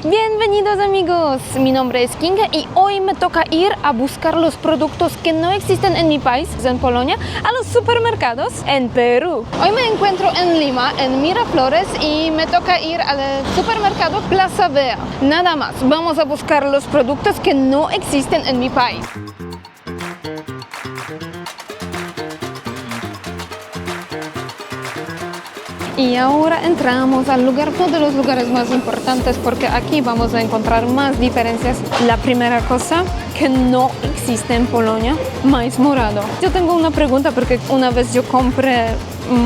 Bienvenidos amigos, mi nombre es Kinga y hoy me toca ir a buscar los productos que no existen en mi país, en Polonia, a los supermercados en Perú. Hoy me encuentro en Lima, en Miraflores, y me toca ir al supermercado Plaza Vea. Nada más, vamos a buscar los productos que no existen en mi país. Y ahora entramos al lugar, uno de los lugares más importantes, porque aquí vamos a encontrar más diferencias. La primera cosa que no existe en Polonia, maíz morado. Yo tengo una pregunta porque una vez yo compré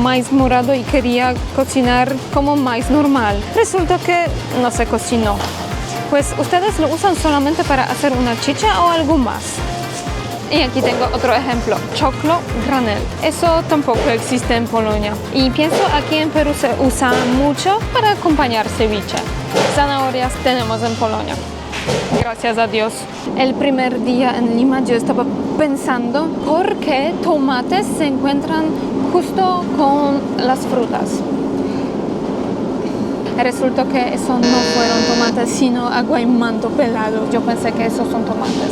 maíz morado y quería cocinar como maíz normal. Resulta que no se cocinó. Pues ustedes lo usan solamente para hacer una chicha o algo más. Y aquí tengo otro ejemplo, choclo granel. Eso tampoco existe en Polonia. Y pienso aquí en Perú se usa mucho para acompañar ceviche. Zanahorias tenemos en Polonia. Gracias a Dios. El primer día en Lima yo estaba pensando por qué tomates se encuentran justo con las frutas. Resultó que eso no fueron tomates, sino agua y manto pelado. Yo pensé que esos son tomates.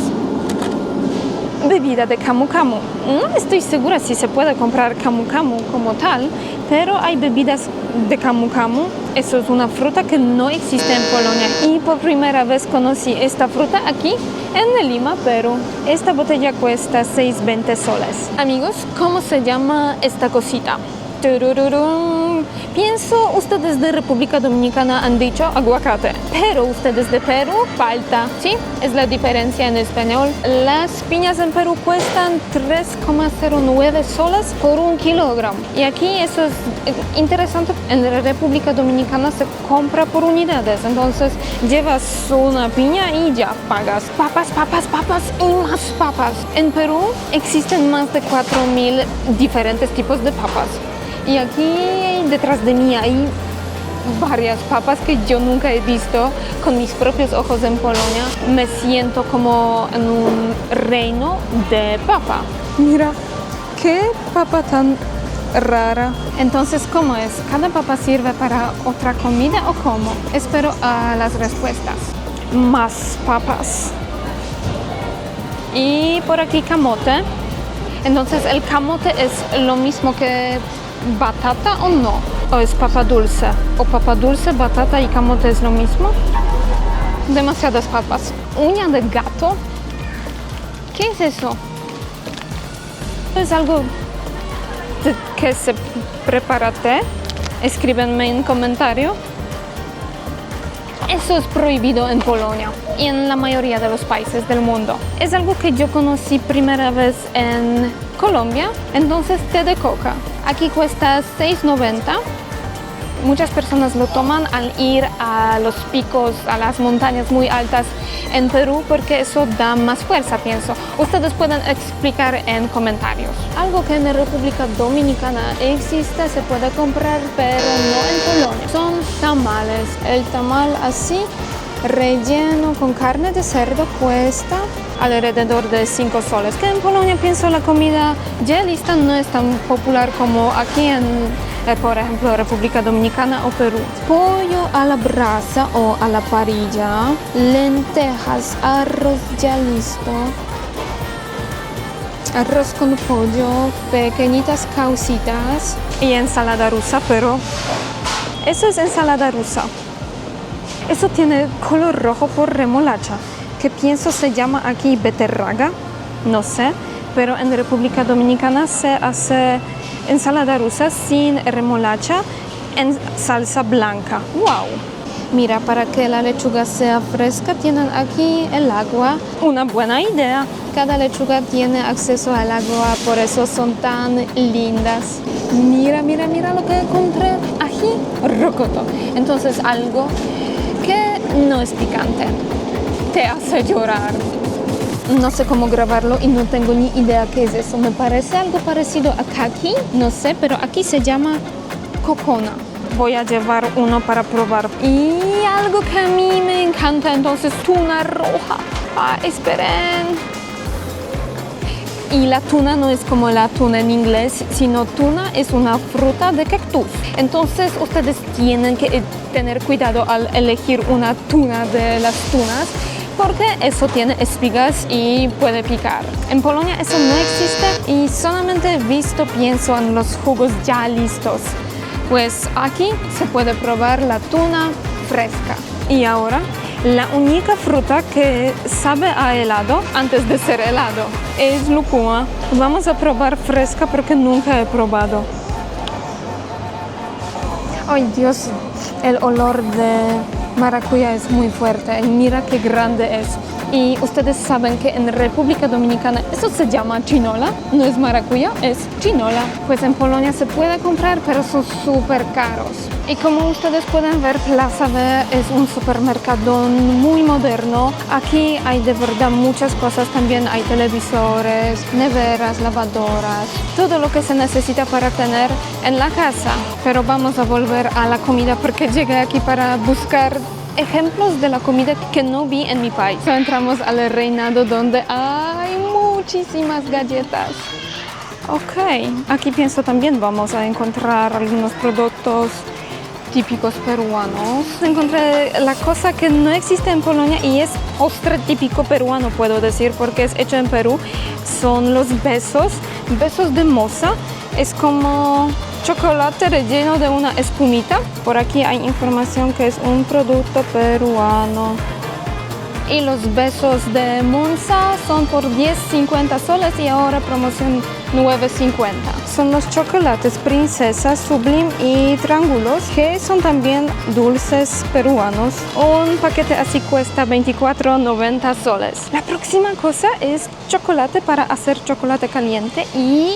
Bebida de camu camu. No estoy segura si se puede comprar camu camu como tal, pero hay bebidas de camu camu. Eso es una fruta que no existe en Polonia y por primera vez conocí esta fruta aquí en Lima, Perú. Esta botella cuesta 6.20 soles. Amigos, ¿cómo se llama esta cosita? Pienso ustedes de República Dominicana han dicho aguacate, pero ustedes de Perú, palta. Sí, es la diferencia en español. Las piñas en Perú cuestan 3,09 soles por 1 kilogramo. Y aquí eso es interesante. En la República Dominicana se compra por unidades. Entonces llevas una piña y ya pagas. Papas, papas, papas y más papas. En Perú existen más de 4.000 diferentes tipos de papas. Y aquí detrás de mí hay varias papas que yo nunca he visto con mis propios ojos en Polonia. Me siento como en un reino de papa. Mira, qué papa tan rara. Entonces, ¿cómo es? ¿Cada papa sirve para otra comida o cómo? Espero a las respuestas. Más papas. Y por aquí camote. Entonces, ¿el camote es lo mismo que batata o no? ¿O es papa dulce? ¿O papa dulce, batata y camote es lo mismo? Demasiadas papas. Uña de gato. ¿Qué es eso? ¿Es algo que se prepara té? Escríbenme en comentario. Eso es prohibido en Polonia y en la mayoría de los países del mundo. Es algo que yo conocí primera vez en Colombia. Entonces, té de coca. Aquí cuesta 6.90. Muchas personas lo toman al ir a los picos, a las montañas muy altas en Perú, porque eso da más fuerza, pienso. Ustedes pueden explicar en comentarios. Algo que en la República Dominicana existe, se puede comprar, pero no en Polonia. Son tamales. El tamal así, relleno con carne de cerdo, cuesta alrededor de 5 soles. Que en Polonia pienso la comida ya lista no es tan popular como aquí en, por ejemplo, República Dominicana o Perú. Pollo a la brasa o a la parrilla, lentejas, arroz ya listo, arroz con pollo, pequeñitas causitas y ensalada rusa, pero eso es ensalada rusa. Eso tiene color rojo por remolacha, que pienso se llama aquí beterraga, no sé, pero en República Dominicana se hace ensalada rusa sin remolacha en salsa blanca. ¡Wow! Mira, para que la lechuga sea fresca tienen aquí el agua. Una buena idea. Cada lechuga tiene acceso al agua, por eso son tan lindas. Mira, mira, mira lo que encontré. Ají rocoto. Entonces algo que no es picante. Te hace llorar. No sé cómo grabarlo y no tengo ni idea qué es eso. Me parece algo parecido a kaki, no sé, pero aquí se llama cocona. Voy a llevar uno para probar. Y algo que a mí me encanta, entonces tuna roja. Esperen. Y la tuna no es como la tuna en inglés, sino tuna es una fruta de cactus. Entonces ustedes tienen que tener cuidado al elegir una tuna de las tunas, porque eso tiene espigas y puede picar. En Polonia eso no existe y solamente pienso en los jugos ya listos. Pues aquí se puede probar la tuna fresca. Y ahora, la única fruta que sabe a helado antes de ser helado es lúcuma. Vamos a probar fresca porque nunca he probado. Ay Dios, el olor de maracuyá es muy fuerte y mira qué grande es. Y ustedes saben que en República Dominicana eso se llama chinola, no es maracuyá, es chinola. Pues en Polonia se puede comprar, pero son súper caros. Y como ustedes pueden ver, Plaza B es un supermercado muy moderno. Aquí hay de verdad muchas cosas, también hay televisores, neveras, lavadoras, todo lo que se necesita para tener en la casa. Pero vamos a volver a la comida porque llegué aquí para buscar ejemplos de la comida que no vi en mi país. Entramos al reinado donde hay muchísimas galletas. Ok, aquí pienso también vamos a encontrar algunos productos típicos peruanos. Encontré la cosa que no existe en Polonia y es postre típico peruano, puedo decir, porque es hecho en Perú. Son los besos de moza. Es como chocolate relleno de una espumita. Por aquí hay información que es un producto peruano. Y los besos de Monza son por 10,50 soles y ahora promoción 9,50. Son los chocolates Princesa, Sublime y Triángulos, que son también dulces peruanos. Un paquete así cuesta 24,90 soles. La próxima cosa es chocolate para hacer chocolate caliente y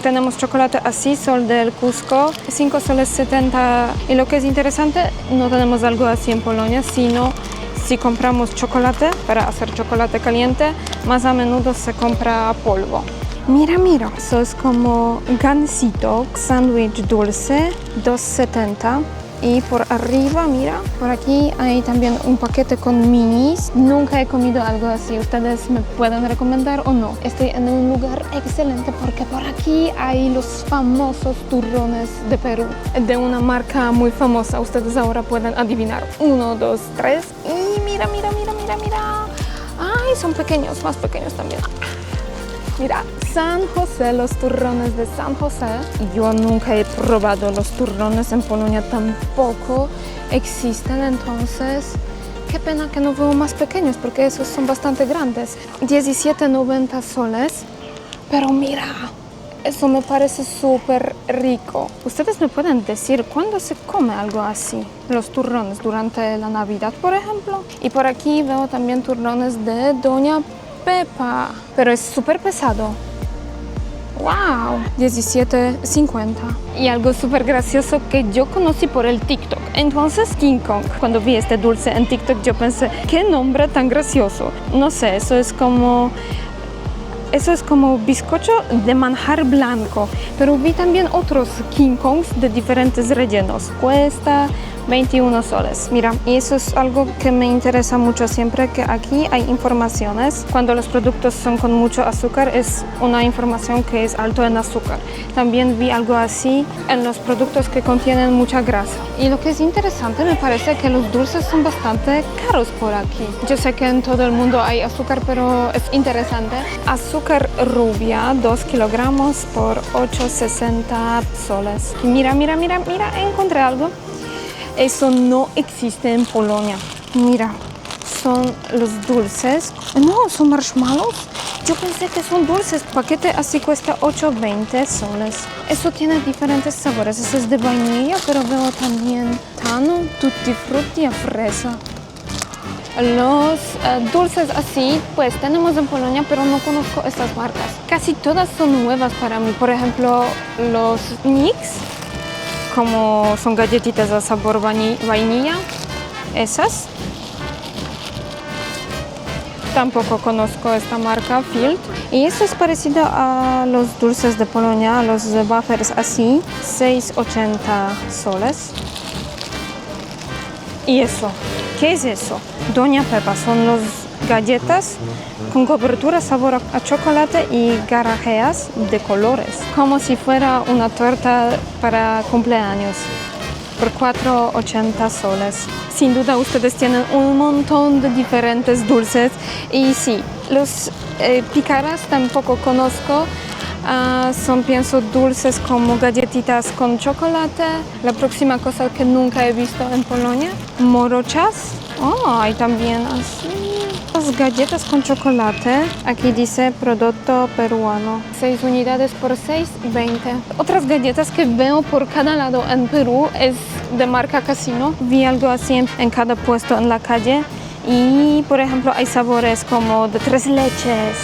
tenemos chocolate así, Sol del Cusco, 5 soles 70. Y lo que es interesante, no tenemos algo así en Polonia, sino si compramos chocolate para hacer chocolate caliente, más a menudo se compra polvo. Mira, mira, eso es como gansito, sándwich dulce, 2,70. Y por arriba, mira, por aquí hay también un paquete con minis. Nunca he comido algo así. ¿Ustedes me pueden recomendar o no? Estoy en un lugar excelente porque por aquí hay los famosos turrones de Perú, de una marca muy famosa. Ustedes ahora pueden adivinar. 1, 2, 3. Y mira, mira, mira, mira, mira. Ay, son pequeños, más pequeños también. Mira, San José, los turrones de San José. Yo nunca he probado los turrones en Polonia, tampoco existen, entonces qué pena que no veo más pequeños porque esos son bastante grandes. 17,90 soles, pero mira, eso me parece súper rico. Ustedes me pueden decir cuándo se come algo así, los turrones durante la Navidad, por ejemplo. Y por aquí veo también turrones de Doña Pepa, pero es súper pesado. ¡Wow! 17,50. Y algo súper gracioso que yo conocí por el TikTok. Entonces, King Kong. Cuando vi este dulce en TikTok, yo pensé, ¿qué nombre tan gracioso? No sé, eso es como bizcocho de manjar blanco. Pero vi también otros King Kongs de diferentes rellenos. Cuesta 21 soles. Mira, y eso es algo que me interesa mucho siempre, que aquí hay informaciones. Cuando los productos son con mucho azúcar, es una información que es alto en azúcar. También vi algo así en los productos que contienen mucha grasa. Y lo que es interesante, me parece que los dulces son bastante caros por aquí. Yo sé que en todo el mundo hay azúcar, pero es interesante. Azúcar rubia, 2 kilogramos por 8,60 soles. Y mira, mira, mira, mira, encontré algo. Eso no existe en Polonia. Mira, son los dulces. No, son marshmallows. Yo pensé que son dulces. Paquete así cuesta 8,20 soles. Eso tiene diferentes sabores. Eso es de vainilla, pero veo también tano, tutti frutti a fresa. Los dulces así, pues tenemos en Polonia, pero no conozco estas marcas. Casi todas son nuevas para mí. Por ejemplo, los Nix, como son galletitas de sabor vainilla, esas. Tampoco conozco esta marca, Field. Y eso es parecido a los dulces de Polonia, los wafers así, 6,80 soles. ¿Y eso? ¿Qué es eso? Doña Pepa, son los galletas con cobertura sabor a chocolate y garajeas de colores, como si fuera una torta para cumpleaños, por 4,80 soles. Sin duda ustedes tienen un montón de diferentes dulces y sí, los pícaras tampoco conozco. Son, pienso, dulces como galletitas con chocolate. La próxima cosa que nunca he visto en Polonia, morochas. Hay también así. Las galletas con chocolate. Aquí dice producto peruano. 6 unidades por 6,20. Otras galletas que veo por cada lado en Perú es de marca Casino. Vi algo así en cada puesto en la calle. Y, por ejemplo, hay sabores como de 3 leches,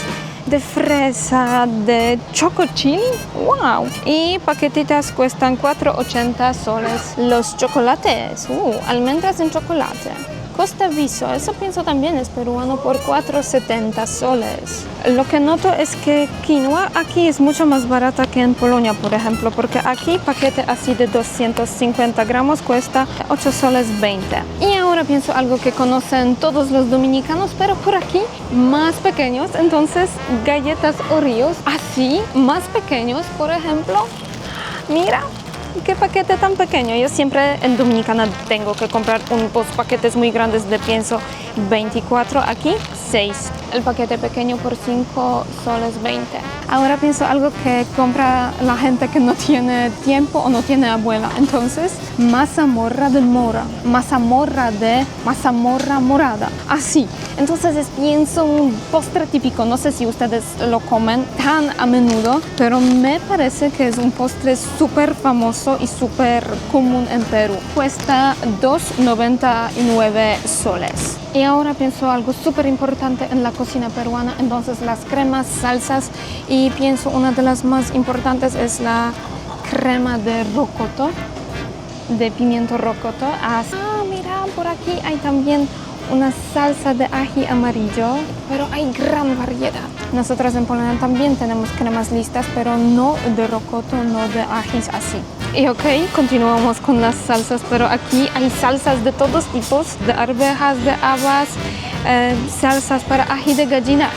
de fresa, de choco chili. ¡Wow! Y paquetitas cuestan 4,80 soles. Los chocolates, almendras en chocolate. Costa Viso, eso pienso también es peruano, por 4,70 soles. Lo que noto es que quinoa aquí es mucho más barata que en Polonia, por ejemplo, porque aquí paquete así de 250 gramos cuesta 8 soles 20. Y ahora pienso algo que conocen todos los dominicanos, pero por aquí más pequeños, entonces galletas Oreos, así, más pequeños, por ejemplo, mira. ¿Qué paquete tan pequeño? Yo siempre en Dominicana tengo que comprar dos paquetes muy grandes de pienso 24, aquí 6. El paquete pequeño por 5 soles 20. Ahora pienso algo que compra la gente que no tiene tiempo o no tiene abuela. Entonces, mazamorra de mora, mazamorra morada, así. Entonces pienso un postre típico, no sé si ustedes lo comen tan a menudo, pero me parece que es un postre súper famoso y súper común en Perú. Cuesta 2,99 soles. Y ahora pienso algo súper importante en la cocina peruana, entonces las cremas, salsas, y pienso una de las más importantes es la crema de rocoto, de pimiento rocoto. Mira, por aquí hay también una salsa de ají amarillo, pero hay gran variedad. Nosotros en Polonia también tenemos cremas listas, pero no de rocoto, no de ajís así. Y continuamos con las salsas, pero aquí hay salsas de todos tipos, de arvejas, de habas, salsas para ají de gallina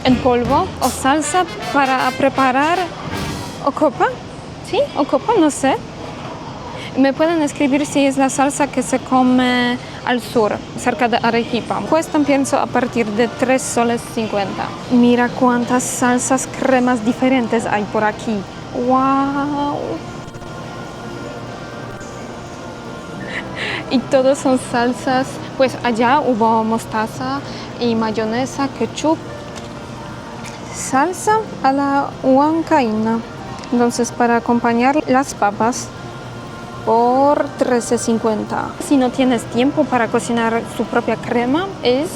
en polvo, o salsa para preparar ocopa, ¿sí? Ocopa, no sé. Me pueden escribir si es la salsa que se come al sur, cerca de Arequipa. Cuestan, pienso, a partir de 3 soles 50. Mira cuántas salsas, cremas diferentes hay por aquí. ¡Wow! Y todos son salsas, pues allá hubo mostaza y mayonesa, ketchup, salsa a la huancaína. Entonces, para acompañar las papas, por 13,50. Si no tienes tiempo para cocinar su propia crema, es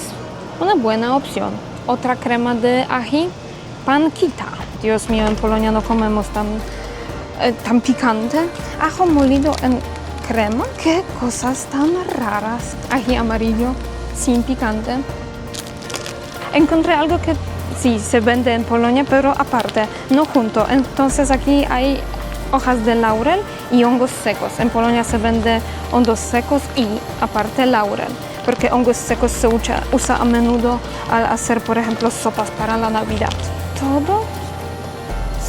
una buena opción. Otra crema de ají, panquita. Dios mío, en Polonia no comemos tan picante. Ajo molido en crema. Qué cosas tan raras. Ají amarillo, sin picante. Encontré algo que sí se vende en Polonia, pero aparte, no junto. Entonces aquí hay hojas de laurel y hongos secos. En Polonia se vende hongos secos y aparte laurel, porque hongos secos se usa a menudo al hacer, por ejemplo, sopas para la Navidad. Todo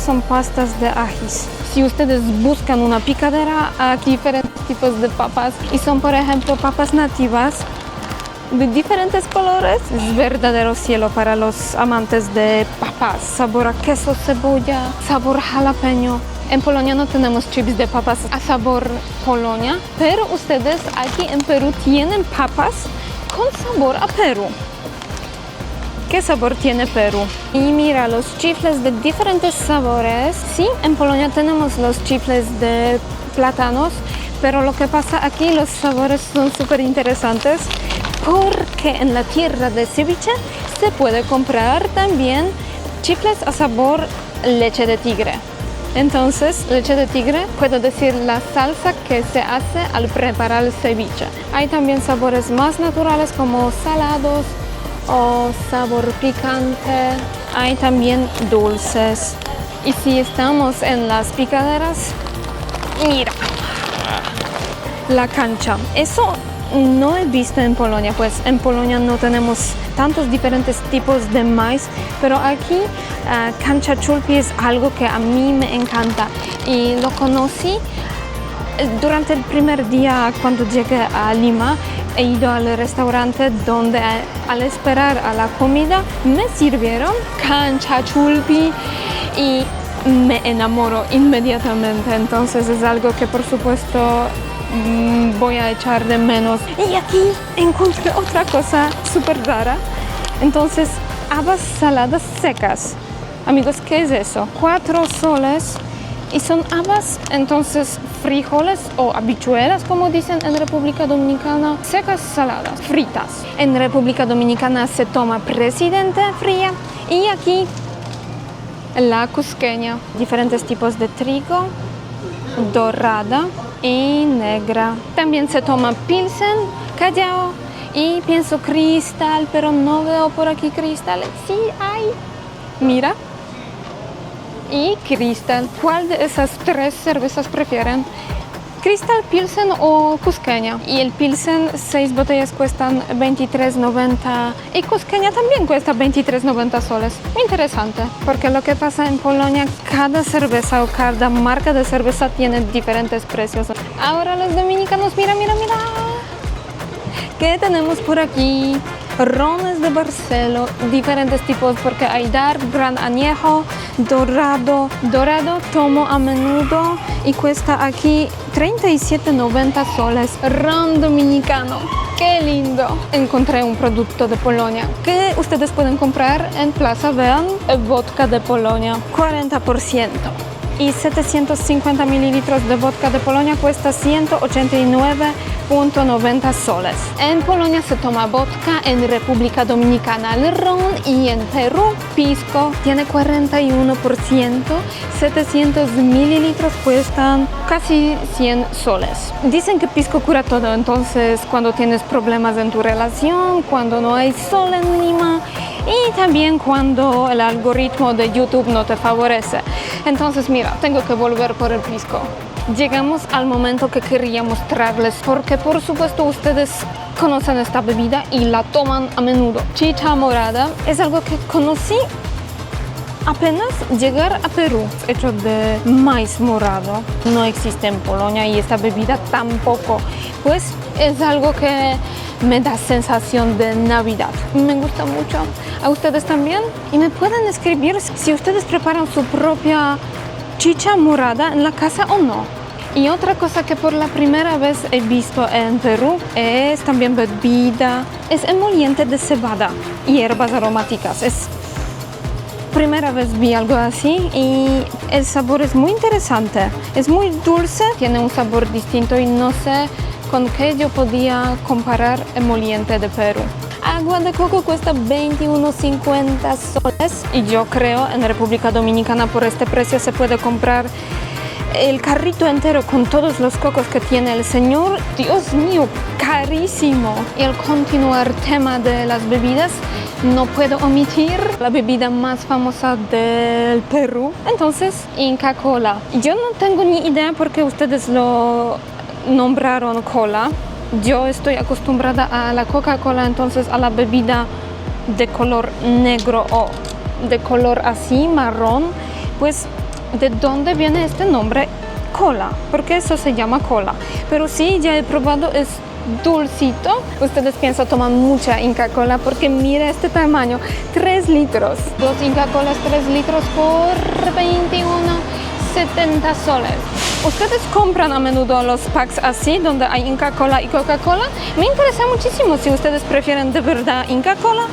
son pastas de ajís. Si ustedes buscan una picadera, hay diferentes tipos de papas y son, por ejemplo, papas nativas de diferentes colores. Es verdadero cielo para los amantes de papas. Sabor a queso, cebolla, sabor jalapeño. En Polonia no tenemos chips de papas a sabor Polonia, pero ustedes aquí en Perú tienen papas con sabor a Perú. ¿Qué sabor tiene Perú? Y mira, los chifles de diferentes sabores. Sí, en Polonia tenemos los chifles de plátanos, pero lo que pasa aquí, los sabores son súper interesantes porque en la tierra de ceviche se puede comprar también chifles a sabor leche de tigre. Entonces, leche de tigre, puedo decir la salsa que se hace al preparar el ceviche. Hay también sabores más naturales como salados o sabor picante. Hay también dulces. Y si estamos en las picaderas, mira, la cancha. Eso no he visto en Polonia, pues en Polonia no tenemos tantos diferentes tipos de maíz, pero aquí canciachulpi es algo que a mí me encanta y lo conocí durante el primer día cuando llegué a Lima. He ido al restaurante donde al esperar a la comida me sirvieron canciachulpi y me enamoro inmediatamente, entonces es algo que por supuesto voy a echar de menos. Y aquí encontré otra cosa súper rara, entonces habas saladas secas. Amigos, ¿qué es eso? 4 soles y son habas, entonces frijoles o habichuelas, como dicen en República Dominicana, secas saladas, fritas. En República Dominicana se toma presidente fría y aquí la cusqueña, diferentes tipos de trigo, dorada y negra. También se toma pilsen, callao y pienso cristal, pero no veo por aquí cristal. Sí hay, mira. Y cristal. ¿Cuál de esas 3 cervezas prefieren? Cristal, pilsen o cusqueña. Y el pilsen, 6 botellas cuestan 23,90 y cusqueña también cuesta 23,90 soles. Interesante, porque lo que pasa en Polonia, cada cerveza o cada marca de cerveza tiene diferentes precios. Ahora los dominicanos, mira. ¿Qué tenemos por aquí? Rones de Barcelo, diferentes tipos, porque hay dark, gran añejo, dorado tomo a menudo y cuesta aquí 37,90 soles. Ron dominicano, qué lindo. Encontré un producto de Polonia que ustedes pueden comprar en Plaza, vean, vodka de Polonia, 40%. Y 750 mililitros de vodka de Polonia cuesta 189,90 soles. En Polonia se toma vodka, en República Dominicana el ron y en Perú pisco tiene 41%, 700 mililitros cuestan casi 100 soles. Dicen que pisco cura todo, entonces cuando tienes problemas en tu relación, cuando no hay sol en Lima y también cuando el algoritmo de YouTube no te favorece. Entonces mira, tengo que volver por el pisco. Llegamos al momento que quería mostrarles porque por supuesto ustedes conocen esta bebida y la toman a menudo. Chicha morada es algo que conocí apenas llegar a Perú, hecho de maíz morado. No existe en Polonia y esta bebida tampoco. Pues es algo que me da sensación de Navidad. Me gusta mucho. ¿A ustedes también? Y me pueden escribir si ustedes preparan su propia chicha morada en la casa o no. Y otra cosa que por la primera vez he visto en Perú es también bebida, es emoliente de cebada y hierbas aromáticas. Es primera vez vi algo así y el sabor es muy interesante. Es muy dulce, tiene un sabor distinto y no sé con qué yo podía comparar emoliente de Perú. Agua de coco cuesta 21,50 soles y yo creo en República Dominicana por este precio se puede comprar el carrito entero con todos los cocos que tiene el señor. Dios mío, carísimo. Y al continuar tema de las bebidas, no puedo omitir la bebida más famosa del Perú. Entonces, Inca Kola. Yo no tengo ni idea por qué ustedes lo nombraron cola. Yo estoy acostumbrada a la Coca-Cola, entonces a la bebida de color negro o de color así marrón. Pues, ¿de dónde viene este nombre cola? Porque eso se llama cola. Pero sí, ya he probado, es dulcito. Ustedes piensan toman mucha Inca Kola porque mira este tamaño, 3 litros. 2 Inca Kolas 3 litros por 21,70 soles. ¿Ustedes compran a menudo los packs así, donde hay Inca Kola y Coca-Cola? Me interesa muchísimo si ustedes prefieren de verdad Inca Kola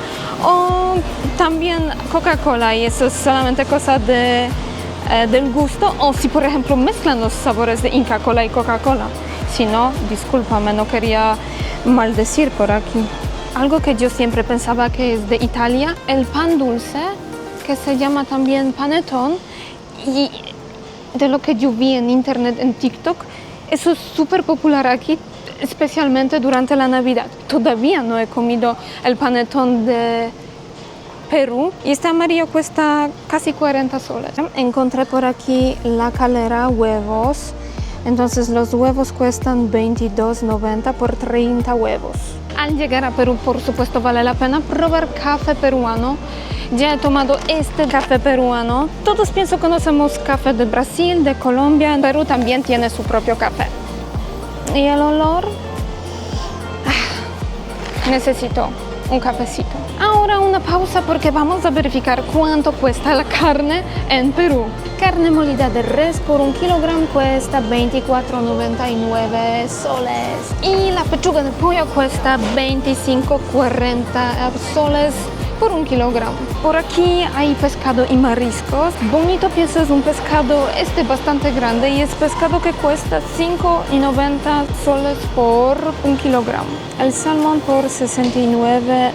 o también Coca-Cola y eso es solamente cosa del gusto, o si por ejemplo mezclan los sabores de Inca Kola y Coca-Cola. Si no, discúlpame, no quería maldecir por aquí. Algo que yo siempre pensaba que es de Italia, el pan dulce, que se llama también panettone, y de lo que yo vi en internet, en TikTok, eso es súper popular aquí, especialmente durante la Navidad. Todavía no he comido el panettone de Perú y este amarillo cuesta casi 40 soles. Encontré por aquí la calera, huevos, Entonces los huevos cuestan $22.90 por 30 huevos. Al llegar a Perú, por supuesto, vale la pena probar café peruano. Ya he tomado este café peruano. Todos pienso conocemos café de Brasil, de Colombia. Perú también tiene su propio café. Y el olor... necesito un cafecito. Ahora una pausa porque vamos a verificar cuánto cuesta la carne en Perú. Carne molida de res por 1 kilogramo cuesta 24.99 soles. Y la pechuga de pollo cuesta 25.40 soles por 1 kilogramo. Por aquí hay pescado y mariscos. Bonito pieza es un pescado bastante grande y es pescado que cuesta 5.90 soles por 1 kilogramo. El salmón por 69.90.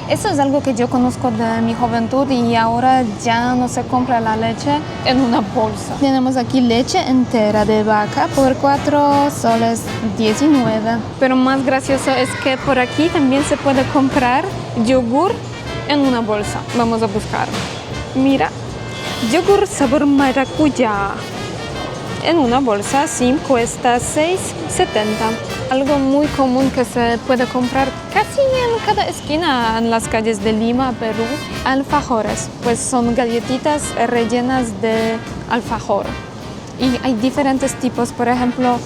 Eso es algo que yo conozco de mi juventud y ahora ya no se compra la leche en una bolsa. Tenemos aquí leche entera de vaca por 4 soles 19. Pero más gracioso es que por aquí también se puede comprar yogur en una bolsa. Vamos a buscar. Mira, yogur sabor maracuyá. En una bolsa, sí, cuesta 6.70. Algo muy común que se puede comprar casi en cada esquina en las calles de Lima, Perú. Alfajores, pues son galletitas rellenas de alfajor. Y hay diferentes tipos, por ejemplo,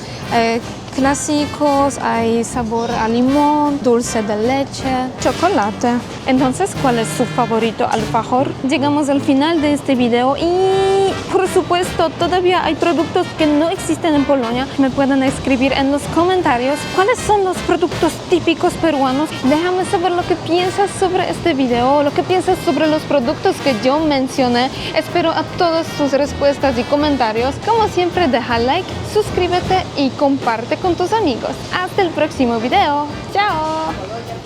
clásicos, hay sabor a limón, dulce de leche, chocolate. Entonces, ¿cuál es su favorito alfajor? Llegamos al final de este video y, por supuesto, todavía hay productos que no existen en Polonia. Me pueden escribir en los comentarios cuáles son los productos típicos peruanos. Déjame saber lo que piensas sobre este video, lo que piensas sobre los productos que yo mencioné. Espero a todas sus respuestas y comentarios. Como siempre, deja like, suscríbete y comparte con tus amigos. Hasta el próximo video. ¡Chao!